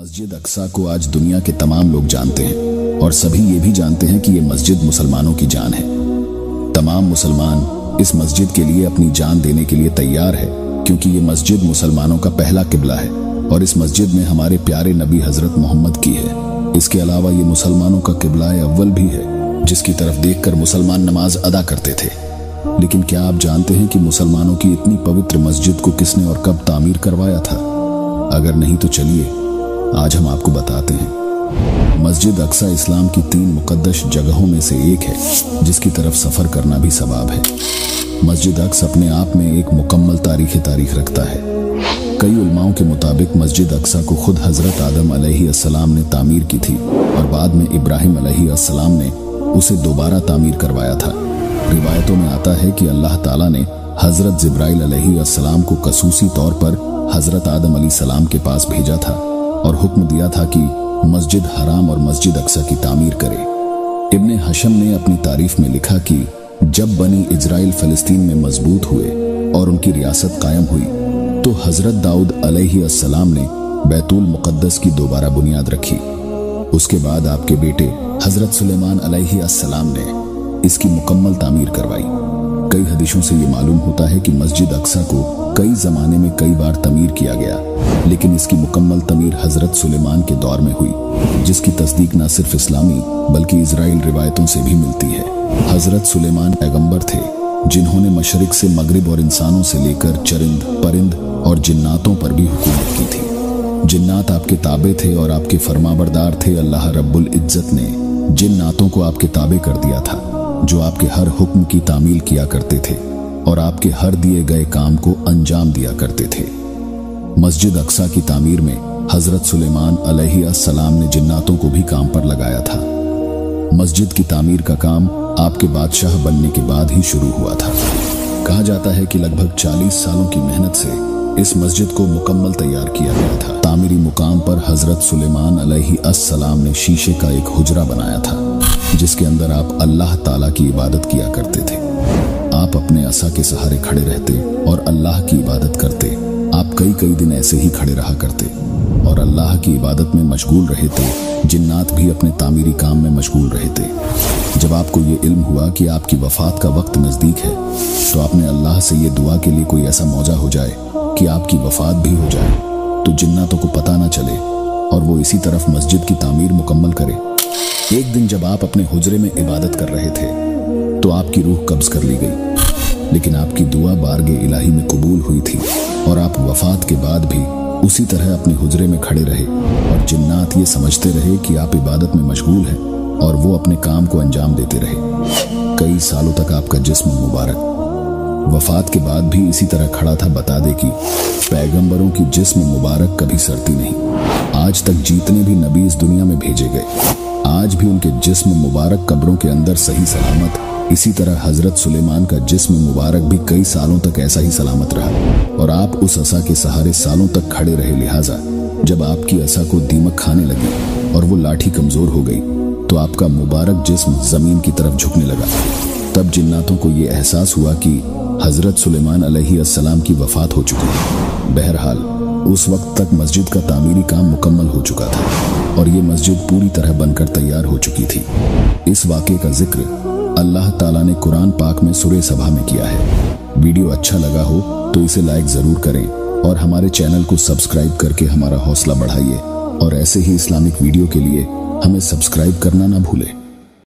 मस्जिद अक्सा को आज दुनिया के तमाम लोग जानते हैं और सभी ये भी जानते हैं कि ये मस्जिद मुसलमानों की जान है। तमाम मुसलमान इस मस्जिद के लिए अपनी जान देने के लिए तैयार है, क्योंकि ये मस्जिद मुसलमानों का पहला किबला है और इस मस्जिद में हमारे प्यारे नबी हजरत मोहम्मद की है। इसके अलावा ये मुसलमानों का किबला अव्वल भी है, जिसकी तरफ देखकर मुसलमान नमाज अदा करते थे। लेकिन क्या आप जानते हैं कि मुसलमानों की इतनी पवित्र मस्जिद को किसने और कब तामीर करवाया था? अगर नहीं तो चलिए आज हम आपको बताते हैं। मस्जिद अक्सा इस्लाम की 3 मुकद्दस जगहों में से एक है, जिसकी तरफ सफर करना भी सवाब है। मस्जिद अक्सा अपने आप में एक मुकम्मल तारीख रखता है। कई उलमाओं के मुताबिक मस्जिद अक्सा को खुद हजरत आदम अलैहिस्सलाम ने तामीर की थी और बाद में इब्राहिम अलैहिस्सलाम ने उसे दोबारा तामीर करवाया था। रिवायतों में आता है कि अल्लाह ताला ने हजरत जिब्राइल अलैहिस्सलाम को खसूसी तौर पर हजरत आदम अलैहिस्सलाम के पास भेजा था और हुक्म दिया था कि मस्जिद हराम और मस्जिद अक्सा की तामीर करे। इब्ने हशम ने अपनी तारीफ में लिखा कि जब बनी इजराइल फलस्तीन में मजबूत हुए और उनकी रियासत कायम हुई तो हजरत दाऊद अलैहिस्सलाम ने बैतुल मुकद्दस की दोबारा बुनियाद रखी। उसके बाद आपके बेटे हजरत सुलेमान अलैहिस्सलाम ने इसकी मुकम्मल तामीर करवाई। कई हदीसों से ये मालूम होता है कि मस्जिद अक्सा को कई जमाने में कई बार तमीर किया गया, लेकिन इसकी मुकम्मल तमीर हजरत सुलेमान के दौर में हुई, जिसकी तस्दीक न सिर्फ इस्लामी बल्कि इजराइल रिवायतों से भी मिलती है। हजरत सुलेमान पैगंबर थे जिन्होंने मशरिक से मगरिब और इंसानों से लेकर चरिंद परिंद और जिन्नातों पर भी हुकूमत की थी। जिन्नात आपके ताबे थे और आपके फरमाबरदार थे। अल्लाह रब्बुल इज्जत ने जिन्नातों को आपके ताबे कर दिया था, जो आपके हर हुक्म की तामील किया करते थे और आपके हर दिए गए काम को अंजाम दिया करते थे। मस्जिद अक्सा की तामीर में हजरत सुलेमान अलैहिस्सलाम ने जिन्नातों को भी काम पर लगाया था। मस्जिद की तामीर का काम आपके बादशाह बनने के बाद ही शुरू हुआ था। कहा जाता है कि लगभग 40 सालों की मेहनत से इस मस्जिद को मुकम्मल तैयार किया गया था। तामीरी मुकाम पर हजरत सुलेमान अलैहिस्सलाम ने शीशे का एक हुजरा बनाया था, जिसके अंदर आप अल्लाह ताला की इबादत किया करते थे। आप अपने असा के सहारे खड़े रहते और अल्लाह की इबादत करते। आप कई दिन ऐसे ही खड़े रहा करते और अल्लाह की इबादत में मशगूल रहे थे। जिन्नात भी अपने तामीरी काम में मशगूल रहे थे। जब आपको ये इल्म हुआ कि आपकी वफात का वक्त नजदीक है, तो आपने अल्लाह से ये दुआ के लिए कोई ऐसा मौजा हो जाए कि आपकी वफात भी हो जाए, तो जिन्नातों को पता ना चले और वो इसी तरफ मस्जिद की तामीर मुकम्मल करे। एक दिन जब आप अपने हुजरे में इबादत कर रहे थे तो आपकी रूह कब्ज कर ली गई, लेकिन आपकी दुआ बारगे इलाही में कबूल हुई थी और आप वफात के बाद भी उसी तरह अपने हुजरे में खड़े रहे और जिन्नात ये समझते रहे कि आप इबादत में मशगूल हैं और वो अपने काम को अंजाम देते रहे। कई सालों तक आपका जिस्म मुबारक वफात के बाद भी इसी तरह खड़ा था। बता दे कि पैगंबरों की जिस्म मुबारक कभी सरती नहीं। आज तक जितने भी नबी इस दुनिया में भेजे गए, आज भी उनके जिस्म मुबारक कब्रों के अंदर सही सलामत। इसी तरह हजरत सुलेमान का जिस्म मुबारक भी कई सालों तक ऐसा ही सलामत रहा और आप उस असा के सहारे सालों तक खड़े रहे। लिहाजा जब आपकी असा को दीमक खाने लगी और वो लाठी कमजोर हो गई, तो आपका मुबारक जिस्म जमीन की तरफ झुकने लगा। तब जिन्नातों को ये एहसास हुआ कि हजरत सुलेमान अलैहिस्सलाम की वफात हो चुकी है। बहरहाल उस वक्त तक मस्जिद का तामीरी काम मुकम्मल हो चुका था और ये मस्जिद पूरी तरह बनकर तैयार हो चुकी थी। इस वाक़े का जिक्र अल्लाह ताला ने कुरान पाक में सूरह सबा में किया है। वीडियो अच्छा लगा हो तो इसे लाइक जरूर करें और हमारे चैनल को सब्सक्राइब करके हमारा हौसला बढ़ाइए और ऐसे ही इस्लामिक वीडियो के लिए हमें सब्सक्राइब करना ना भूलें।